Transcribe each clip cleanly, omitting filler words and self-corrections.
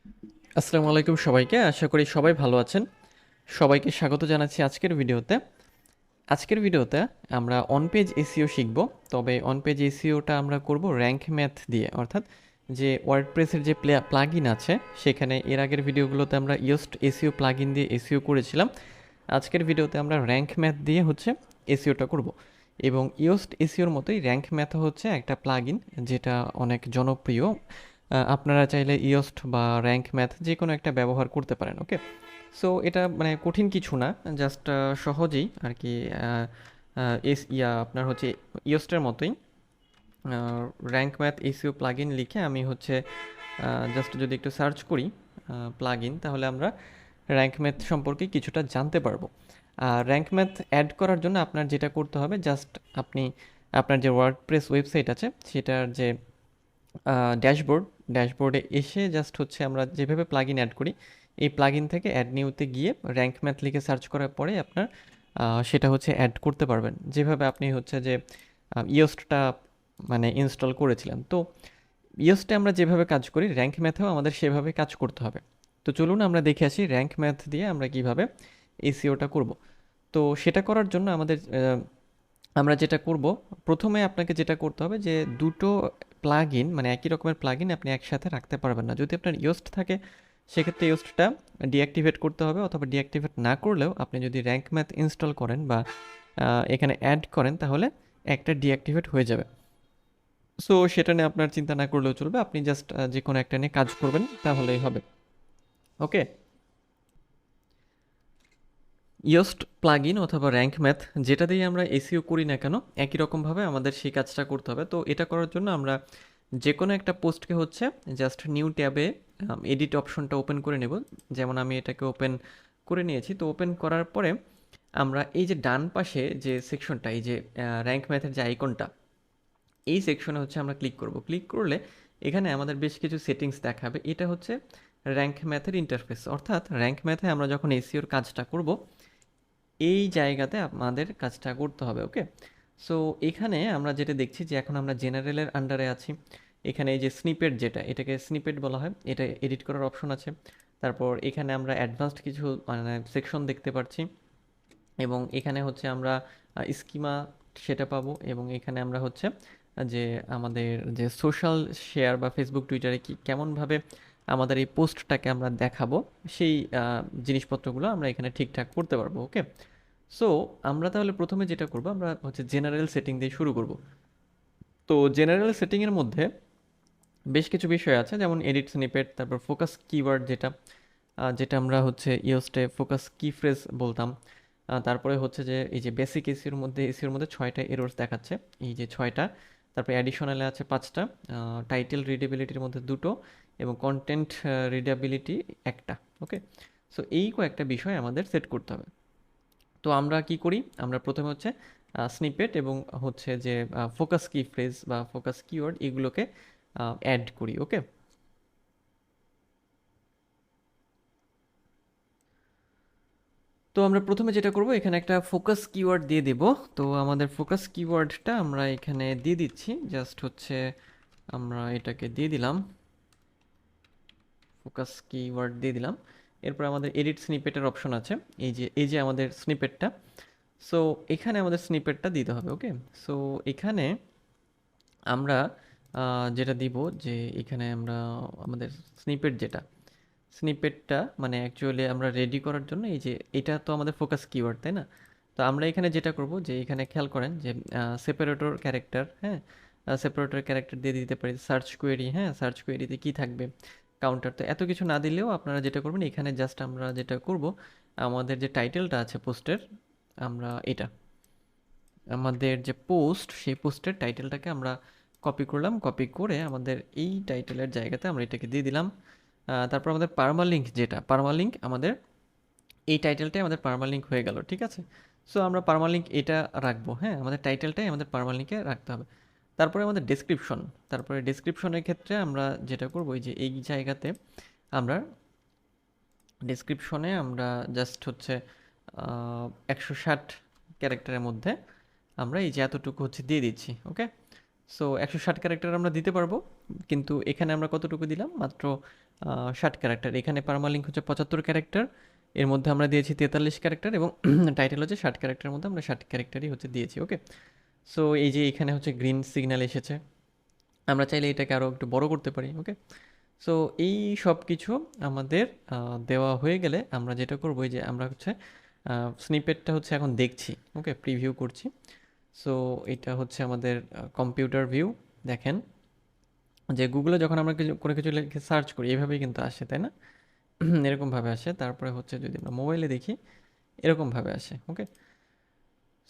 আসসালামু আলাইকুম সবাইকে, আশা করি সবাই ভালো আছেন। সবাইকে স্বাগত জানাচ্ছি আজকের ভিডিওতে। আজকের ভিডিওতে আমরা অন পেজ এসইও শিখব। তবে অন পেজ এসইওটা আমরা করব র্যাঙ্ক ম্যাথ দিয়ে, অর্থাৎ যে ওয়ার্ডপ্রেসের যে প্লাগইন আছে সেখানে এর আগের ভিডিওগুলোতে আমরা ইয়োস্ট এসইও প্লাগইন দিয়ে এসইও করেছিলাম। আজকের ভিডিওতে আমরা র্যাঙ্ক ম্যাথ দিয়ে হচ্ছে এসইওটা করব। এবং ইয়োস্ট এসইওর মতোই র্যাঙ্ক ম্যাথ হচ্ছে একটা প্লাগইন যেটা অনেক জনপ্রিয়। আপনারা চাইলে ইয়োস্ট বা র্যাঙ্ক ম্যাথ যে কোনো একটা ব্যবহার করতে পারেন। ওকে, সো এটা মানে কঠিন কিছু না, জাস্ট সহজেই আর কি। আপনার হচ্ছে ইয়োস্টের মতোই র্যাঙ্ক ম্যাথ এসইও প্লাগইন লিখে আমি হচ্ছে জাস্ট যদি একটু সার্চ করি প্লাগইন, তাহলে আমরা র্যাঙ্ক ম্যাথ সম্পর্কে কিছুটা জানতে পারবো। আর র্যাঙ্ক ম্যাথ অ্যাড করার জন্য আপনার যেটা করতে হবে, জাস্ট আপনি আপনার যে ওয়ার্ডপ্রেস ওয়েবসাইট আছে সেটার যে ড্যাশবোর্ডে এসে জাস্ট হচ্ছে আমরা যেভাবে প্লাগইন অ্যাড করি, এই প্লাগইন থেকে অ্যাড নিউতে গিয়ে র্যাঙ্ক ম্যাথ লিখে সার্চ করার পরে আপনার সেটা হচ্ছে অ্যাড করতে পারবেন, যেভাবে আপনি হচ্ছে যে ইয়োস্টটা মানে ইনস্টল করেছিলেন। তো ইয়োস্টে আমরা যেভাবে কাজ করি র্যাঙ্ক ম্যাথেও আমাদের সেভাবে কাজ করতে হবে। তো চলুন আমরা দেখে আসি র্যাঙ্ক ম্যাথ দিয়ে আমরা কিভাবে এসইওটা করব। তো সেটা করার জন্য আমরা যেটা করব, প্রথমে আপনাকে যেটা করতে হবে যে দুটো প্লাগইন মানে একই রকমের প্লাগইন আপনি একসাথে রাখতে পারবেন না। যদি আপনার ইয়োস্ট থাকে সেক্ষেত্রে ইয়োস্টটা ডিঅ্যাক্টিভেট করতে হবে, অথবা ডিঅ্যাক্টিভেট না করলেও আপনি যদি র্যাঙ্ক ম্যাথ ইনস্টল করেন বা এখানে অ্যাড করেন তাহলে একটা ডিঅ্যাক্টিভেট হয়ে যাবে। সো সেটা নিয়ে আপনার চিন্তা না করলেও চলবে, আপনি জাস্ট যে কোনো একটা নিয়ে কাজ করবেন তাহলেই হবে। ওকে, ইয়োস্ট প্লাগইন অথবা র্যাঙ্ক ম্যাথ যেটা দিয়ে আমরা এসইও করি না কেন একই রকমভাবে আমাদের সেই কাজটা করতে হবে। তো এটা করার জন্য আমরা যে কোনো একটা পোস্টকে হচ্ছে জাস্ট নিউ ট্যাবে এডিট অপশনটা ওপেন করে নেব। যেমন আমি এটাকে ওপেন করে নিয়েছি। তো ওপেন করার পরে আমরা এই যে ডান পাশে যে সেকশনটা, এই যে র্যাঙ্ক ম্যাথের যে আইকনটা, এই সেকশনে হচ্ছে আমরা ক্লিক করব। ক্লিক করলে এখানে আমাদের বেশ কিছু সেটিংস দেখাবে। এটা হচ্ছে র্যাঙ্ক ম্যাথের ইন্টারফেস, অর্থাৎ র্যাঙ্ক ম্যাথে আমরা যখন এসইওর কাজটা করব এই জায়গাতে আমাদের কাজটা করতে হবে। ওকে, সো এখানে আমরা যেটা দেখছি যে এখন আমরা জেনারেলের আন্ডারে আছি। এখানে এই যে স্নিপেট, যেটা এটাকে স্নিপেট বলা হয়, এটা এডিট করার অপশন আছে। তারপর এখানে আমরা অ্যাডভান্সড কিছু মানে সেকশন দেখতে পাচ্ছি, এবং এখানে হচ্ছে আমরা স্কিমা সেটা পাবো, এবং এখানে আমরা হচ্ছে যে আমাদের যে সোশ্যাল শেয়ার বা ফেসবুক টুইটারে কি কেমনভাবে আমাদের এই পোস্টটাকে আমরা দেখাবো সেই জিনিসপত্রগুলো আমরা এখানে ঠিকঠাক করতে পারবো। ওকে, সো আমরা তাহলে প্রথমে যেটা করব, আমরা হচ্ছে জেনারেল সেটিং দিয়ে শুরু করব। তো জেনারেল সেটিংয়ের মধ্যে বেশ কিছু বিষয় আছে, যেমন এডিট স্নিপেট, তারপর ফোকাস কিওয়ার্ড, যেটা আমরা হচ্ছে ইয়োস্টে ফোকাস কি ফ্রেজ বলতাম। তারপরে হচ্ছে যে এই যে বেসিক এসিওর মধ্যে 6টা এরর্স দেখাচ্ছে, এই যে 6টা। তারপরে অ্যাডিশনালে আছে 5টা, টাইটেল রিডেবিলিটির মধ্যে 2টো, এবং কন্টেন্ট রিডেবিলিটি একটা। ওকে, সো এই কয়েকটা বিষয় আমাদের সেট করতে হবে। তো আমরা কি করি, আমরা প্রথমে হচ্ছে স্নিপেট এবং হচ্ছে যে ফোকাস কি ফ্রেজ বা ফোকাস কিওয়ার্ড এগুলোকে অ্যাড করি। ওকে, তো আমরা প্রথমে যেটা করব, এখানে একটা ফোকাস কিওয়ার্ড দিয়ে দেব। তো আমাদের ফোকাস কিওয়ার্ডটা আমরা এখানে দিয়ে দিচ্ছি, জাস্ট হচ্ছে আমরা এটাকে দিয়ে দিলাম, ফোকাস কিওয়ার্ড দিয়ে দিলাম। এরপর আমাদের এডিট স্নিপেটের অপশন আছে, এই যে আমাদের স্নিপেটটা। সো এখানে আমাদের স্নিপেটটা দিতে হবে। ওকে, সো এখানে আমরা যেটা দিব, যে এখানে আমরা আমাদের স্নিপেটটা মানে অ্যাকচুয়ালি আমরা রেডি করার জন্য, এই যে এটা তো আমাদের ফোকাস কিওয়ার্ড, তাই না? তো আমরা এখানে যেটা করব, যে এখানে খেয়াল করেন যে সেপারেটর ক্যারেক্টার, হ্যাঁ, সেপারেটর ক্যারেক্টার দিয়ে দিতে পারি। সার্চ কোয়েরি, হ্যাঁ, সার্চ কোয়েরিতে কি থাকবে, কাউন্টার। তো এত কিছু না দিলেও আপনারা যেটা করবেন, এখানে জাস্ট আমরা যেটা করব, আমাদের যে টাইটেলটা আছে পোস্টের, আমরা এটা আমাদের যে পোস্ট সেই পোস্টের টাইটেলটাকে আমরা কপি করলাম। কপি করে আমাদের এই টাইটেলের জায়গাতে আমরা এটাকে দিয়ে দিলাম। তারপর আমাদের পারমালিঙ্ক, যেটা পারমালিঙ্ক আমাদের এই টাইটেলটাই আমাদের পারমালিঙ্ক হয়ে গেল। ঠিক আছে, সো আমরা পারমালিঙ্ক এটা রাখবো। হ্যাঁ, আমাদের টাইটেলটাই আমাদের পারমালিঙ্কে রাখতে হবে। তারপরে আমাদের ডেসক্রিপশন, তারপরে ডেসক্রিপশনের ক্ষেত্রে আমরা যেটা করবো, এই যে এই জায়গাতে আমরা ডেসক্রিপশনে আমরা জাস্ট হচ্ছে 160 ক্যারেক্টারের মধ্যে আমরা এই যে এতটুকু হচ্ছে দিয়ে দিচ্ছি। ওকে, সো 160 ক্যারেক্টার আমরা দিতে পারবো। কিন্তু এখানে আমরা কতটুকু দিলাম, মাত্র 60 ক্যারেক্টার। এখানে পারমালিঙ্ক হচ্ছে 75 ক্যারেক্টার, এর মধ্যে আমরা দিয়েছি 43 ক্যারেক্টার, এবং টাইটেল হচ্ছে 60 ক্যারেক্টারের মধ্যে আমরা 60 ক্যারেক্টারই হচ্ছে দিয়েছি। ওকে, সো এই যে এখানে হচ্ছে গ্রিন সিগন্যাল এসেছে, আমরা চাইলে এটাকে আরও একটু বড় করতে পারি। ওকে, সো এই সব কিছু আমাদের দেওয়া হয়ে গেলে আমরা যেটা করবো, এই যে আমরা হচ্ছে স্নিপেটটা হচ্ছে এখন দেখছি। ওকে, প্রিভিউ করছি। সো এটা হচ্ছে আমাদের কম্পিউটার ভিউ। দেখেন যে গুগলে যখন আমরা কিছু করে কিছু লিখে সার্চ করি এভাবেই কিন্তু আসে, তাই না? এরকমভাবে আসে। তারপরে হচ্ছে যদি আমরা মোবাইলে দেখি এরকমভাবে আসে। ওকে,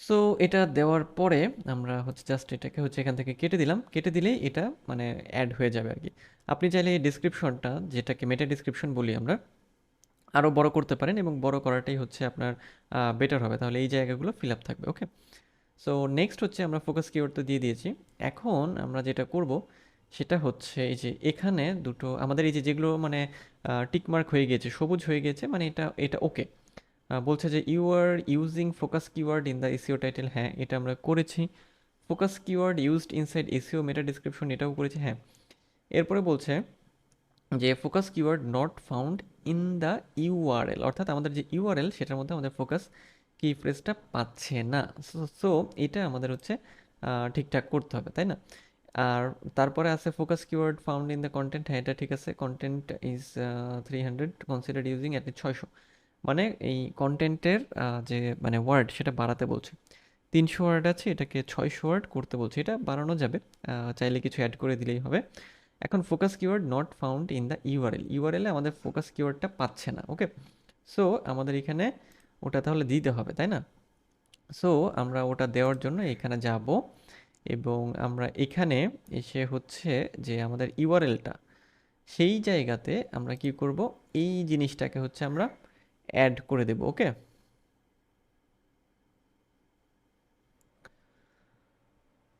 সো এটা দেওয়ার পরে আমরা হচ্ছে জাস্ট এটাকে হচ্ছে এখান থেকে কেটে দিলাম, কেটে দিলেই এটা মানে অ্যাড হয়ে যাবে আর কি। আপনি চাইলে এই ডিসক্রিপশনটা, যেটাকে মেটা ডিসক্রিপশন বলি আমরা, আরও বড় করতে পারেন, এবং বড় করাটাই হচ্ছে আপনার বেটার হবে, তাহলে এই জায়গাগুলো ফিল আপ থাকবে। ওকে, সো নেক্সট হচ্ছে আমরা ফোকাস কিওয়ার্ড তো দিয়ে দিয়েছি। এখন আমরা যেটা করব সেটা হচ্ছে এই যে এখানে দুটো আমাদের এই যে যেগুলো মানে টিকমার্ক হয়ে গিয়েছে, সবুজ হয়ে গিয়েছে, মানে এটা এটা ওকে। বলছে যে you are using focus keyword in the SEO title, হ্যাঁ এটা আমরা করেছি। Focus keyword used inside SEO meta description, এটাও করেছি, হ্যাঁ। এরপরে বলছে যে focus keyword not found in the URL, অর্থাৎ আমাদের যে ইউআরএল সেটার মধ্যে আমাদের ফোকাস কি ফ্রেজটা পাচ্ছে না। সো এটা আমাদের হচ্ছে ঠিকঠাক করতে হবে, তাই না? আর তারপরে আছে focus keyword found in the content, হ্যাঁ এটা ঠিক আছে। Content is 300, consider using at least 600, মানে এই কন্টেন্টের যে মানে ওয়ার্ড সেটা বাড়াতে বলছে। 300 ওয়ার্ড আছে, এটাকে 600 ওয়ার্ড করতে বলছে। এটা বাড়ানো যাবে, চাইলে কিছু অ্যাড করে দিলেই হবে। এখন focus keyword not found in the URL, ইউআরএলে আমাদের ফোকাস কিওয়ার্ডটা পাচ্ছে না। ওকে, সো আমাদের এখানে ওটা তাহলে দিতে হবে, তাই না? সো আমরা ওটা দেওয়ার জন্য এখানে যাব, এবং আমরা এখানে এসে হচ্ছে যে আমাদের ইউআরএলটা, সেই জায়গাতে আমরা কি করব, এই জিনিসটাকে হচ্ছে আমরা অ্যাড করে দেব। ওকে,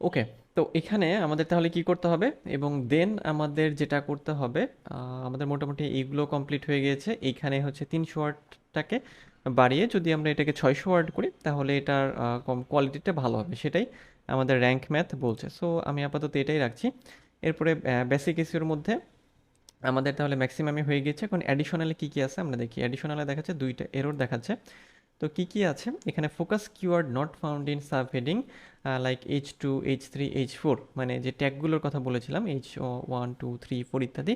ওকে, তো এখানে আমাদের তাহলে কি করতে হবে, এবং দেন আমাদের যেটা করতে হবে, আমাদের মোটামুটি এইগুলো কমপ্লিট হয়ে গিয়েছে। এইখানে হচ্ছে 300 ওয়ার্ডটাকে বাড়িয়ে যদি আমরা এটাকে 600 ওয়ার্ড করি, তাহলে এটার কোয়ালিটিটা ভালো হবে, সেটাই আমাদের র্যাঙ্ক ম্যাথ বলছে। সো আমি আপাতত এটাই রাখছি। এরপরে বেসিক এসইওর মধ্যে আমাদের তাহলে ম্যাক্সিমামই হয়ে গেছে। এখন অ্যাডিশনালে কী কী আছে আমরা দেখি। অ্যাডিশনালে দেখাচ্ছে দুইটা এরর দেখাচ্ছে। তো কী কী আছে এখানে, focus keyword not found in sub heading like H2, H3, H4, মানে যে ট্যাগগুলোর কথা বলেছিলাম, H1, 2, 3, 4 ইত্যাদি,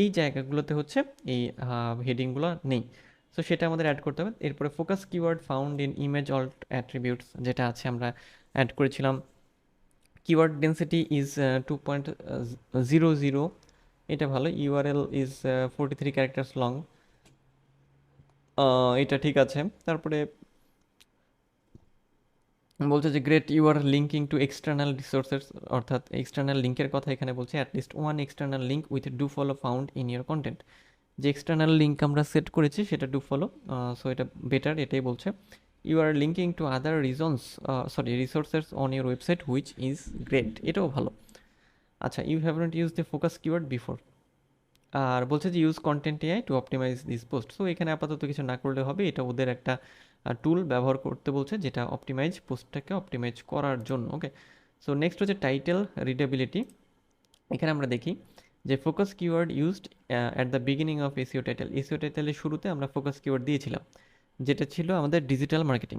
এই জায়গাগুলোতে হচ্ছে এই হেডিংগুলো নেই। সো সেটা আমাদের অ্যাড করতে হবে। এরপরে focus keyword found in image alt attributes, যেটা আছে আমরা অ্যাড করেছিলাম। কিওয়ার্ড ডেন্সিটি ইজ 2.00, এটা ভালো। ইউআরএল ইজ 43 ক্যারেক্টার্স লং, এটা ঠিক আছে। তারপরে বলছে যে great you are linking to external resources, অর্থাৎ এক্সটার্নাল লিঙ্কের কথা এখানে বলছে। At least one external link with do follow found in your content, যে এক্সটার্নাল লিঙ্ক আমরা সেট করেছি সেটা ডু ফলো, সো এটা বেটার, এটাই বলছে। You are linking to other resources on your website which is great, এটাও ভালো। আচ্ছা, you have not use the focus keyword before. আর বলছে যে use content AI to optimise this post. So এখানে আপাতত কিছু না করলে হবে, এটা ওদের একটা টুল ব্যবহার করতে বলছে, যেটা অপটিমাইজ পোস্টটাকে অপটিমাইজ করার জন্য। ওকে, সো নেক্সট হচ্ছে টাইটেল রিডেবিলিটি। এখানে আমরা দেখি যে focus keyword used at the beginning of SEO title, SEO টাইটেলের শুরুতে আমরা ফোকাস কিওয়ার্ড দিয়েছিলাম, যেটা ছিল আমাদের ডিজিটাল মার্কেটিং।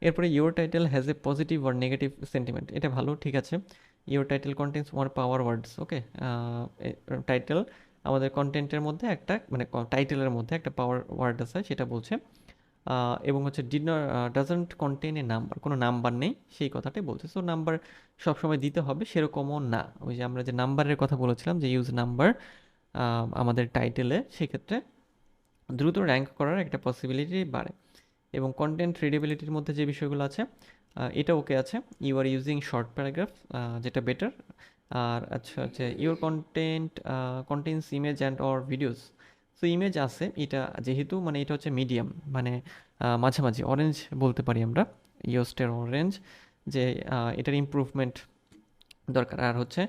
এরপরে your title has a positive or negative sentiment, এটা ভালো, ঠিক আছে। Your title contents were power words, okay. Title আমাদের কন্টেন্টের মধ্যে একটা মানে টাইটেলের মধ্যে একটা পাওয়ার ওয়ার্ড আছে, সেটা বলছে। এবং হচ্ছে ডাজন্ট কন্টেন এ নাম্বার, কোনো নাম্বার নেই সেই কথাটাই বলছে। সো নাম্বার সবসময় দিতে হবে সেরকমও না, ওই যে আমরা যে নাম্বারের কথা বলেছিলাম যে ইউজ নাম্বার আমাদের টাইটেলে, সেক্ষেত্রে দ্রুত র্যাঙ্ক করার একটা পসিবিলিটি বাড়ে। এবং কন্টেন্ট রিডেবিলিটির মধ্যে যে বিষয়গুলো আছে এটা ওকে আছে। You are using short paragraph, যেটা বেটার। আর আচ্ছা হচ্ছে your content contents image and or videos. So image আছে, এটা যেহেতু মানে এটা হচ্ছে মিডিয়াম, মানে মাঝামাঝি অরেঞ্জ বলতে পারি আমরা, ইয়োস্টের অরেঞ্জ, যে এটার ইমপ্রুভমেন্ট দরকার। আর হচ্ছে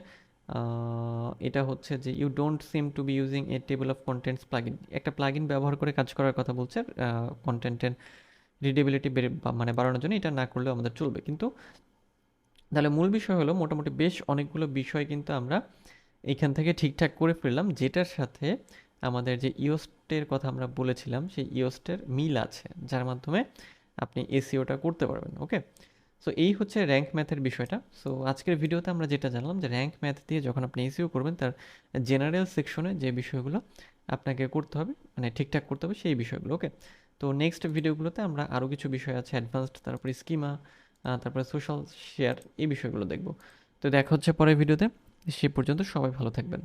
এটা হচ্ছে যে you don't seem to be using a table of contents plugin, একটা প্লাগইন ব্যবহার করে কাজ করার কথা বলছে কন্টেন্টের রিডেবিলিটি মানে বাড়ানোর জন্য। এটা না করলেও আমাদের চলবে। কিন্তু তাহলে মূল বিষয় হলো মোটামুটি বেশ অনেকগুলো বিষয় কিন্তু আমরা এইখান থেকে ঠিকঠাক করে ফেললাম, যেটার সাথে আমাদের যে ইওস্টের কথা আমরা বলেছিলাম সেই ইওস্টের মিল আছে, যার মাধ্যমে আপনি এসইওটা করতে পারবেন। ওকে, সো এই হচ্ছে র্যাঙ্ক ম্যাথের বিষয়টা। সো আজকের ভিডিওতে আমরা যেটা জানলাম যে র্যাঙ্ক ম্যাথ দিয়ে যখন আপনি এসইও করবেন তার জেনারেল সেকশনে যে বিষয়গুলো আপনাকে করতে হবে, মানে ঠিকঠাক করতে হবে সেই বিষয়গুলো। ওকে, তো নেক্সট ভিডিওগুলোতে আমরা আরও কিছু বিষয় আছে অ্যাডভান্সড, তারপরে স্কিমা, তারপরে সোশ্যাল শেয়ার, এই বিষয়গুলো দেখব। তো দেখা হচ্ছে পরের ভিডিওতে। সে পর্যন্ত সবাই ভালো থাকবেন।